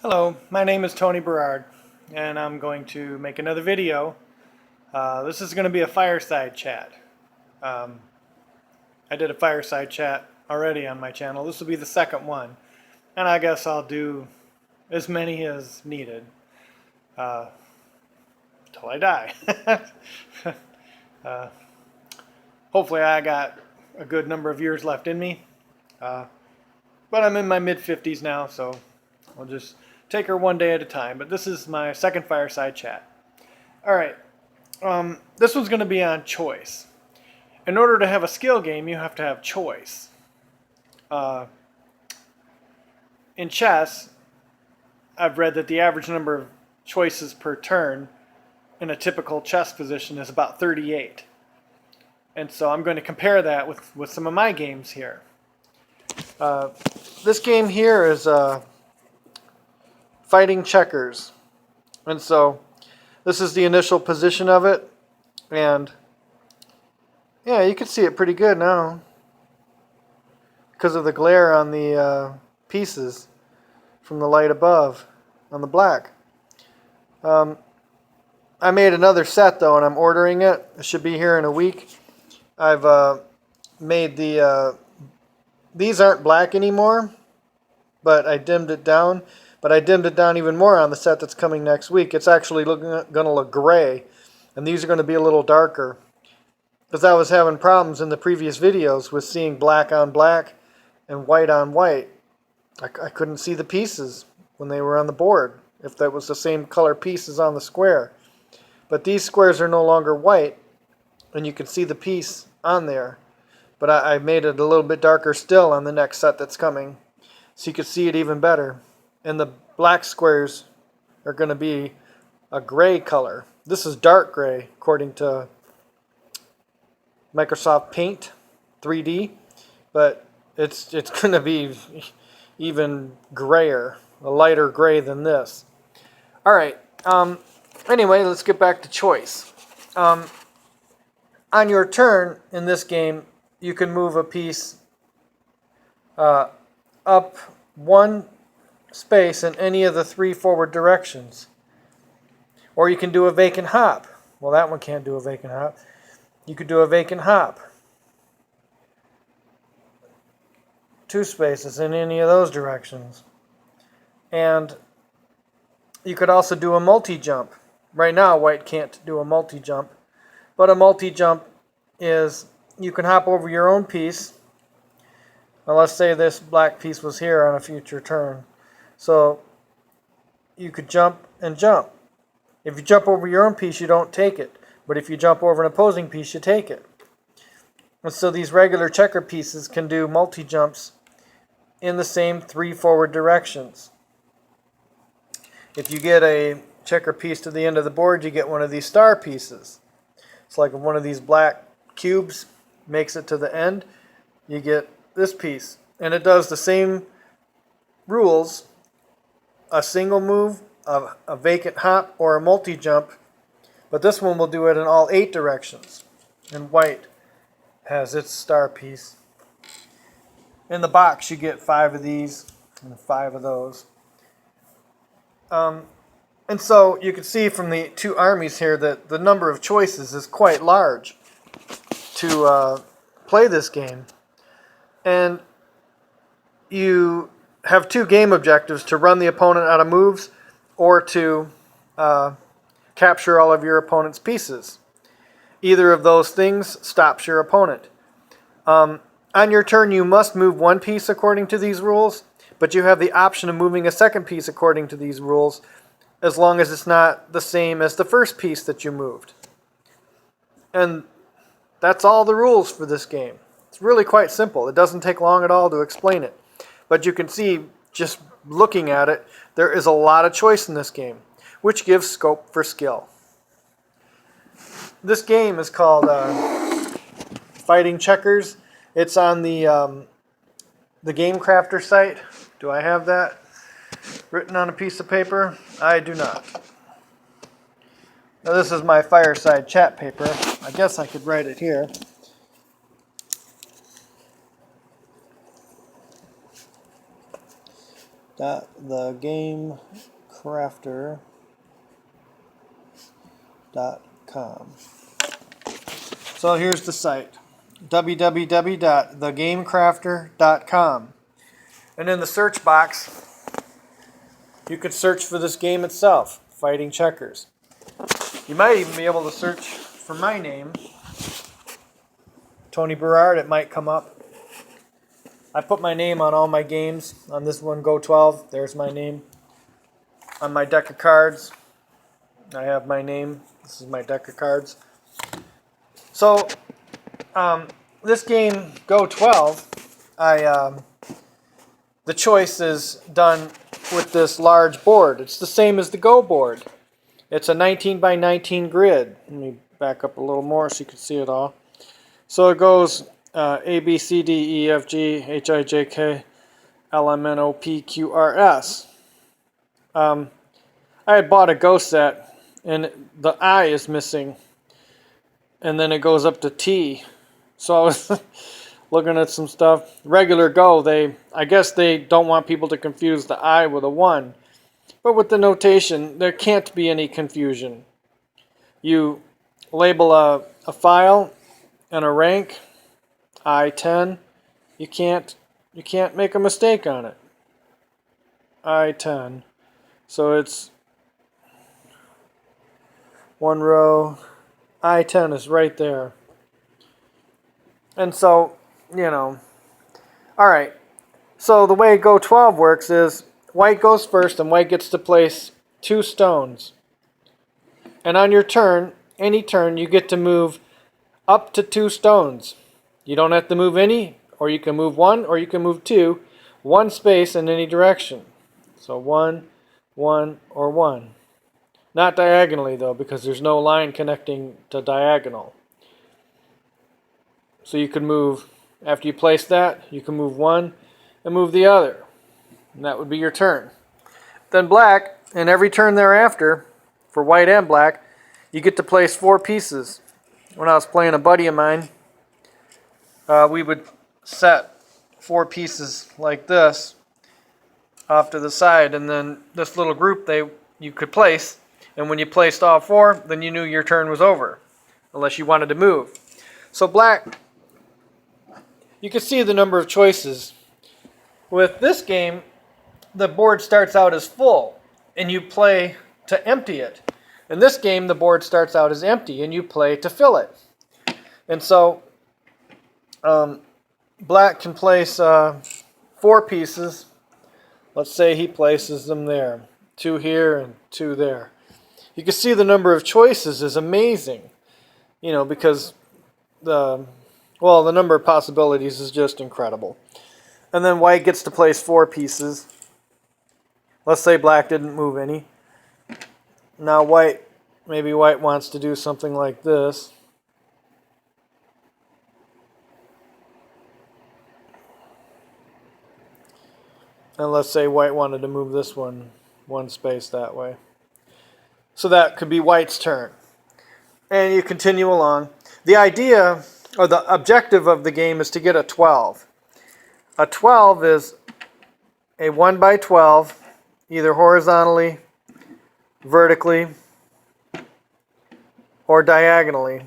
Hello, my name is Tony Berard, and I'm going to make another video. This is going to be a fireside chat. Um, I did a fireside chat already on my channel. This will be the second one, and I guess I'll do as many as needed till I die. uh, Hopefully I got a good number of years left in me, but I'm in my mid-50s now, so I'll just take her one day at a time. But this is my second fireside chat. Alright, this one's going to be on choice. In order to have a skill game, you have to have choice. In chess, I've read that the average number of choices per turn in a typical chess position is about 38. And so I'm going to compare that with some of my games here. This game here is fighting checkers. And so this is the initial position of it. And yeah, you can see it pretty good now because of the glare on the pieces from the light above on the black. I made another set though, and I'm ordering it. It should be here in a week. I've made these aren't black anymore, but I dimmed it down. But I dimmed it down even more on the set that's coming next week. It's actually going to look gray, and these are going to be a little darker. Because I was having problems in the previous videos with seeing black on black and white on white. I couldn't see the pieces when they were on the board, if that was the same color pieces on the square. But these squares are no longer white, and you can see the piece on there. But I made it a little bit darker still on the next set that's coming, so you can see it even better. And the black squares are going to be a gray color. This is dark gray according to Microsoft Paint 3D, but it's going to be even grayer, a lighter gray than this. All right. Anyway, let's get back to choice. On your turn in this game, you can move a piece up one space in any of the three forward directions. Or you can do a vacant hop. Well, that one can't do a vacant hop. You could do a vacant hop. 2 spaces in any of those directions. And you could also do a multi-jump. Right now, white can't do a multi-jump. But a multi-jump is you can hop over your own piece. Now, let's say this black piece was here on a future turn. So you could jump and jump. If you jump over your own piece, you don't take it. But if you jump over an opposing piece, you take it. And so these regular checker pieces can do multi-jumps in the same 3 forward directions. If you get a checker piece to the end of the board, you get one of these star pieces. It's like if one of these black cubes makes it to the end, you get this piece. And it does the same rules, a single move, a vacant hop, or a multi-jump. But this one will do it in all 8 directions. And white has its star piece. In the box you get 5 of these and 5 of those. And so you can see from the 2 armies here that the number of choices is quite large to play this game. And you have 2 game objectives: to run the opponent out of moves or to capture all of your opponent's pieces. Either of those things stops your opponent. On your turn, you must move 1 piece according to these rules, but you have the option of moving a second piece according to these rules, as long as it's not the same as the first piece that you moved. And that's all the rules for this game. It's really quite simple. It doesn't take long at all to explain it. But you can see, just looking at it, there is a lot of choice in this game, which gives scope for skill. This game is called Fighting Checkers. It's on the Game Crafter site. Do I have that written on a piece of paper? I do not. Now, this is my Fireside Chat paper. I guess I could write it here. thegamecrafter.com. So here's the site, www.thegamecrafter.com. And in the search box, you could search for this game itself, Fighting Checkers. You might even be able to search for my name, Tony Berard. It might come up. I put my name on all my games. On this one, Go 12, there's my name. On my deck of cards, I have my name. This is my deck of cards. So, this game, Go 12, the choice is done with this large board. It's the same as the Go board. It's a 19 by 19 grid. Let me back up a little more so you can see it all. So it goes A, B, C, D, E, F, G, H, I, J, K, L, M, N, O, P, Q, R, S. I had bought a Go set, and the I is missing. And then it goes up to T. So I was looking at some stuff. Regular Go, I guess they don't want people to confuse the I with a 1. But with the notation, there can't be any confusion. You label a file and a rank, I-10. You can't make a mistake on it. I-10. So it's one row. I-10 is right there. And so, alright. So the way Go 12 works is white goes first and white gets to place 2 stones. And on your turn, any turn, you get to move up to 2 stones. You don't have to move any, or you can move 1, or you can move 2, 1 space in any direction. So 1, 1, or 1. Not diagonally though, because there's no line connecting to diagonal. So you can move, after you place that, you can move 1 and move the other. And that would be your turn. Then black, and every turn thereafter, for white and black, you get to place 4 pieces. When I was playing a buddy of mine, we would set 4 pieces like this off to the side, and then this little group you could place, and when you placed all 4, then you knew your turn was over, unless you wanted to move. So black, you can see the number of choices. With this game, the board starts out as full, and you play to empty it. In this game, the board starts out as empty, and you play to fill it. And so, black can place 4 pieces. Let's say he places them there. 2 here and 2 there. You can see the number of choices is amazing. Because the number of possibilities is just incredible. And then white gets to place 4 pieces. Let's say black didn't move any. Now maybe white wants to do something like this. And let's say white wanted to move this one space that way. So that could be white's turn. And you continue along. The idea, or the objective of the game is to get a 12. A 12 is a 1 by 12, either horizontally, vertically, or diagonally.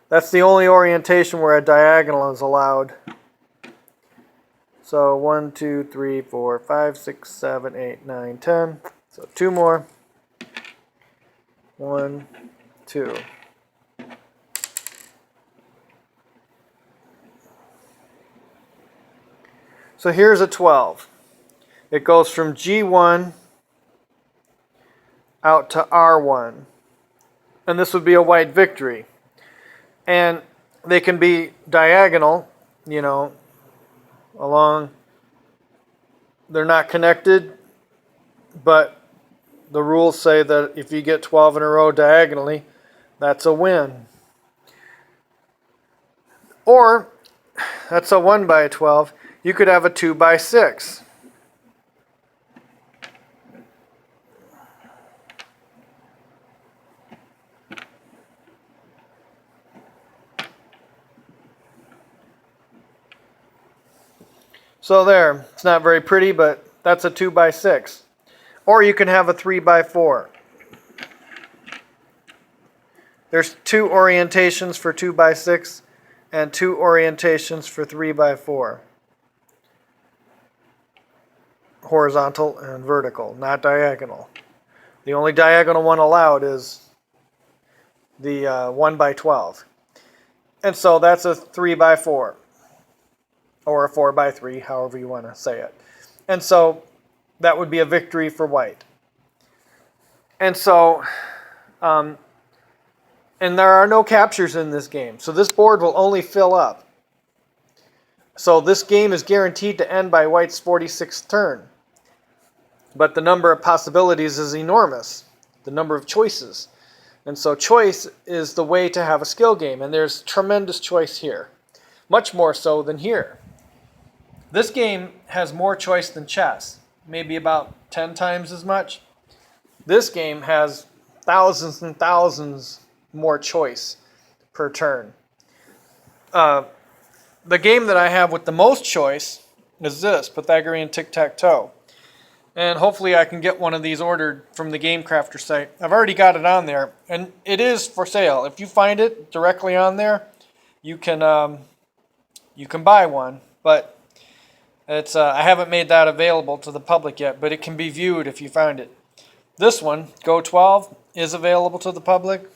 That's the only orientation where a diagonal is allowed. So 1, 2, 3, 4, 5, 6, 7, 8, 9, 10. So 2 more. 1, 2. So here's a 12. It goes from G1 out to R1. And this would be a white victory. And they can be diagonal, along. They're not connected, but the rules say that if you get 12 in a row diagonally, that's a win. Or, that's a 1 by 12. You could have a 2 by 6. So there, it's not very pretty, but that's a 2x6. Or you can have a 3x4. There's 2 orientations for 2x6 and 2 orientations for 3x4. Horizontal and vertical, not diagonal. The only diagonal one allowed is the 1x12. And so that's a 3x4. Or a 4x3, however you want to say it. And so that would be a victory for white. And so, and there are no captures in this game. So this board will only fill up. So this game is guaranteed to end by white's 46th turn. But the number of possibilities is enormous. The number of choices. And so choice is the way to have a skill game. And there's tremendous choice here. Much more so than here. This game has more choice than chess. Maybe about 10 times as much. This game has thousands and thousands more choice per turn. The game that I have with the most choice is this, Pythagorean Tic-Tac-Toe. And hopefully I can get one of these ordered from the Game Crafter site. I've already got it on there, and it is for sale. If you find it directly on there, you can buy one. But it's I haven't made that available to the public yet, but it can be viewed if you find it. This one, Go 12, is available to the public.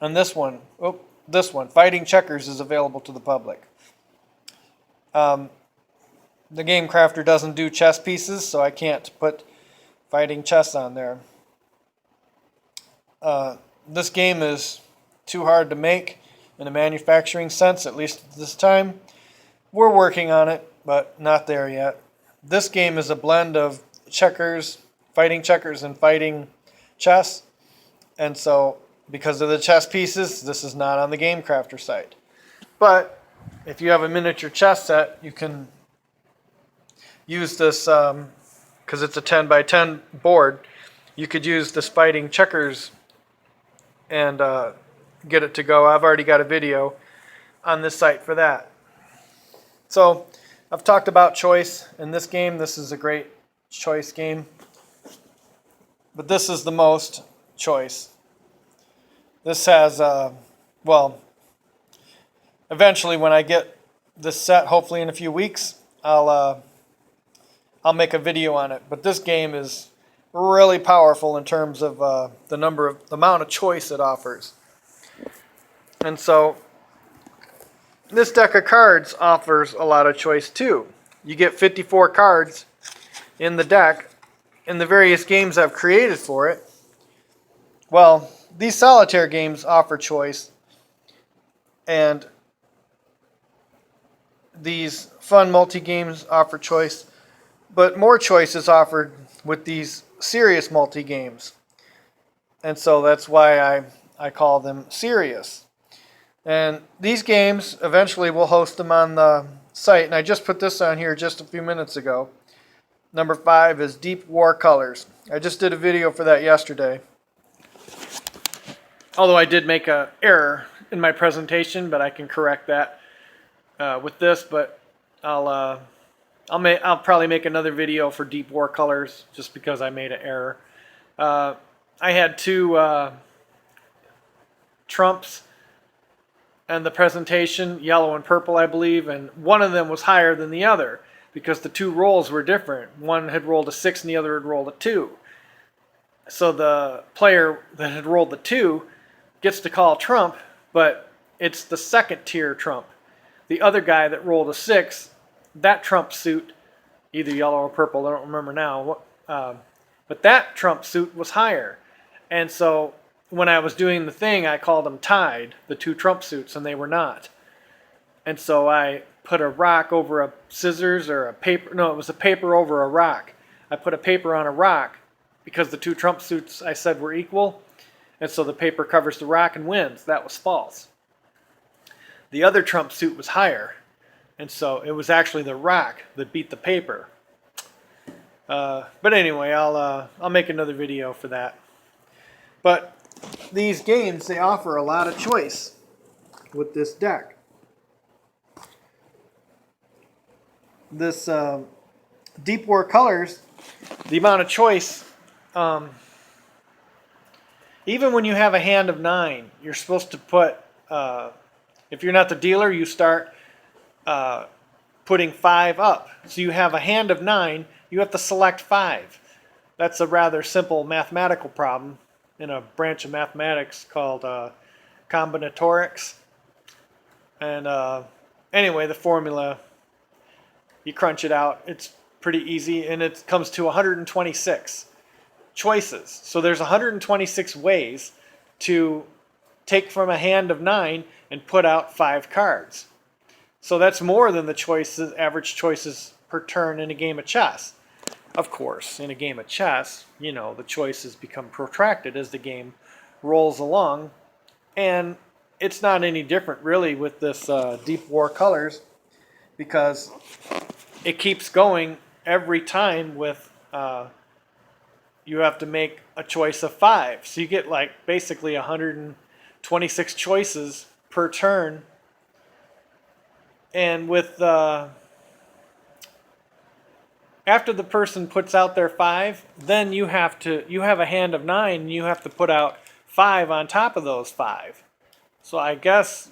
And this one, Fighting Checkers, is available to the public. The Game Crafter doesn't do chess pieces, so I can't put Fighting Chess on there. This game is too hard to make in a manufacturing sense, at least at this time. We're working on it, but not there yet. This game is a blend of checkers, Fighting Checkers, and Fighting Chess. And so, because of the chess pieces, this is not on the Game Crafter site. But if you have a miniature chess set, you can use this, because it's a 10x10 board, you could use this Fighting Checkers and get it to go. I've already got a video on this site for that. So I've talked about choice in this game. This is a great choice game. But this is the most choice. This has, well, eventually when I get this set, hopefully in a few weeks, I'll make a video on it. But this game is really powerful in terms of the amount of choice it offers. And so this deck of cards offers a lot of choice too. You get 54 cards in the deck in the various games I've created for it. Well, these solitaire games offer choice, and these fun multi-games offer choice, but more choice is offered with these serious multi-games. And so that's why I call them serious. And these games, eventually we'll host them on the site, and I just put this on here just a few minutes ago. Number 5 is Deep War Colors. I just did a video for that yesterday. Although I did make an error in my presentation, but I can correct that with this. But I'll probably make another video for Deep War Colors just because I made an error. I had 2 trumps and the presentation, yellow and purple, I believe, and one of them was higher than the other because the 2 rolls were different. One had rolled a 6 and the other had rolled a 2. So the player that had rolled the 2 gets to call trump, but it's the second tier trump. The other guy that rolled a 6, that trump suit, either yellow or purple, I don't remember now, but that trump suit was higher. And so when I was doing the thing, I called them tied, the 2 trump suits, and they were not. And so I put a rock over a scissors or a paper. No, it was a paper over a rock. I put a paper on a rock because the 2 trump suits I said were equal. And so the paper covers the rock and wins. That was false. The other trump suit was higher. And so it was actually the rock that beat the paper. But anyway, I'll make another video for that. But these games, they offer a lot of choice with this deck. this Deep War Colors, the amount of choice, even when you have a hand of 9, you're supposed to put, if you're not the dealer, you start putting 5 up. So you have a hand of 9, you have to select 5. That's a rather simple mathematical problem in a branch of mathematics called combinatorics. And anyway, the formula, you crunch it out, it's pretty easy, and it comes to 126 choices. So there's 126 ways to take from a hand of 9 and put out 5 cards. So that's more than the choices, average choices per turn in a game of chess. Of course, in a game of chess, you know, the choices become protracted as the game rolls along, and it's not any different really with this Deep War Colors, because it keeps going every time with you have to make a choice of 5. So you get like basically 126 choices per turn. And with after the person puts out their 5, then you have a hand of 9 and you have to put out 5 on top of those 5. So I guess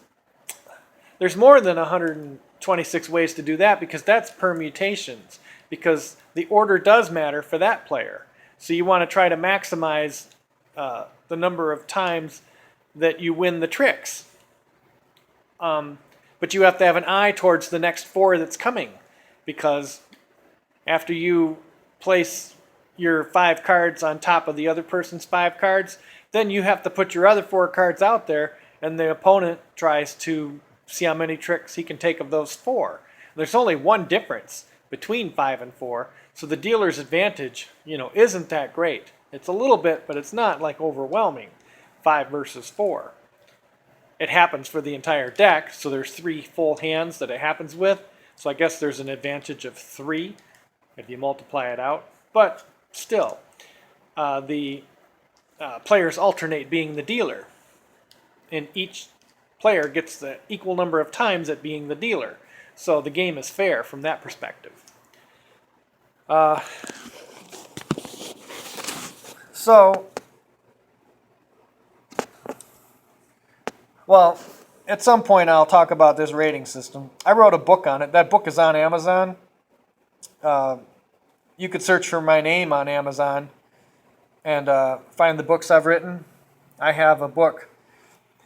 there's more than 126 ways to do that, because that's permutations, because the order does matter for that player. So you want to try to maximize the number of times that you win the tricks. But you have to have an eye towards the next 4 that's coming, because after you place your 5 cards on top of the other person's 5 cards, then you have to put your other 4 cards out there, and the opponent tries to see how many tricks he can take of those 4. There's only one difference between 5 and 4, so the dealer's advantage, you know, isn't that great. It's a little bit, but it's not like overwhelming, 5 versus 4. It happens for the entire deck, so there's 3 full hands that it happens with, so I guess there's an advantage of 3 if you multiply it out, but still, the players alternate being the dealer, and each player gets the equal number of times at being the dealer, so the game is fair from that perspective. Well, at some point I'll talk about this rating system. I wrote a book on it. That book is on Amazon. You could search for my name on Amazon and find the books I've written. I have a book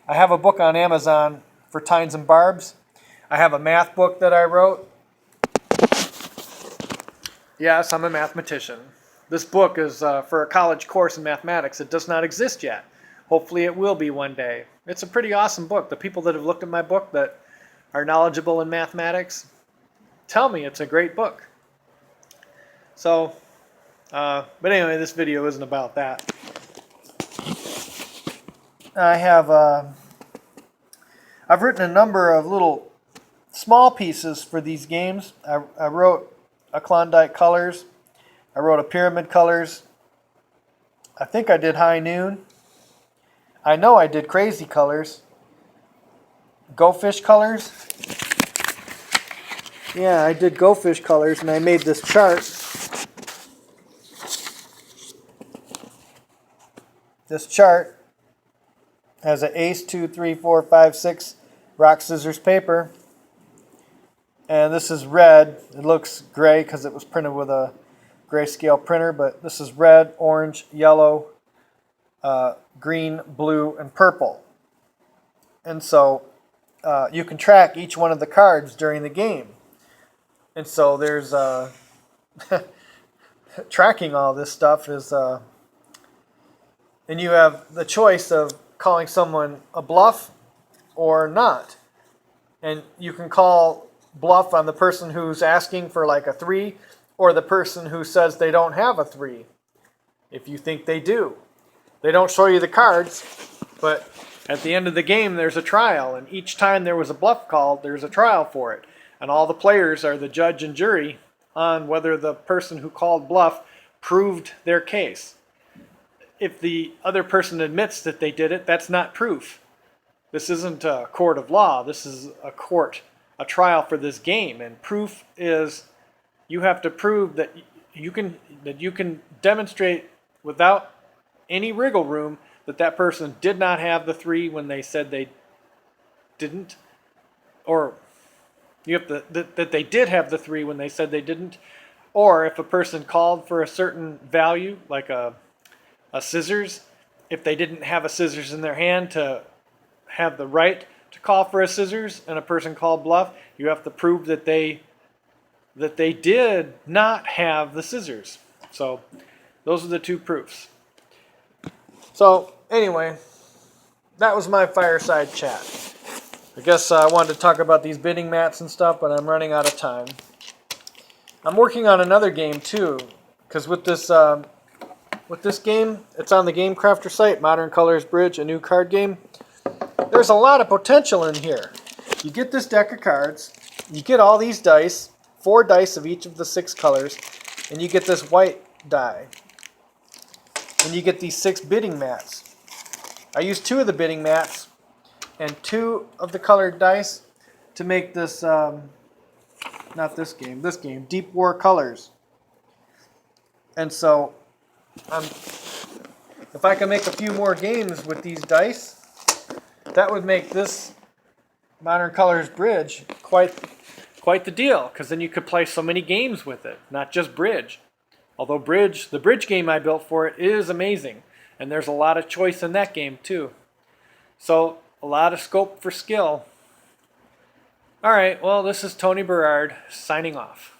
on Amazon for Tines and Barbs. I have a math book that I wrote. Yes, I'm a mathematician. This book is for a college course in mathematics. It does not exist yet. Hopefully it will be one day. It's a pretty awesome book. The people that have looked at my book that are knowledgeable in mathematics tell me it's a great book. So, but anyway, this video isn't about that. I've written a number of little small pieces for these games. I wrote a Klondike Colors. I wrote a Pyramid Colors. I think I did High Noon. I know I did Crazy Colors. Go Fish Colors. Yeah, I did Go Fish Colors, and I made this chart. This chart has an ace, 2, 3, 4, 5, 6, rock, scissors, paper. And this is red. It looks gray because it was printed with a grayscale printer, but this is red, orange, yellow, green, blue, and purple. And so you can track each one of the cards during the game. And so there's tracking all this stuff is, and you have the choice of calling someone a bluff or not. And you can call bluff on the person who's asking for like a 3, or the person who says they don't have a 3, if you think they do. They don't show you the cards, but at the end of the game there's a trial, and each time there was a bluff called, there's a trial for it. And all the players are the judge and jury on whether the person who called bluff proved their case. If the other person admits that they did it, that's not proof. This isn't a court of law. This is a trial for this game, and proof is you have to prove that you can demonstrate without any wriggle room that that person did not have the 3 when they said they didn't, or you have that they did have the 3 when they said they didn't, or if a person called for a certain value, like a scissors, if they didn't have a scissors in their hand to have the right to call for a scissors, and a person called bluff, you have to prove that they did not have the scissors. So those are the 2 proofs. So anyway, that was my fireside chat. I guess I wanted to talk about these bidding mats and stuff, but I'm running out of time. I'm working on another game too, because with this game, it's on the Game Crafter site, Modern Colors Bridge, a new card game. There's a lot of potential in here. You get this deck of cards, you get all these dice, 4 dice of each of the 6 colors, and you get this white die. And you get these 6 bidding mats. I used 2 of the bidding mats and 2 of the colored dice to make this, not this game, Deep War Colors. And so, if I can make a few more games with these dice, that would make this Modern Colors Bridge quite the deal, because then you could play so many games with it, not just Bridge. Although the Bridge game I built for it is amazing, and there's a lot of choice in that game too. So, a lot of scope for skill. Alright, well, this is Tony Berard signing off.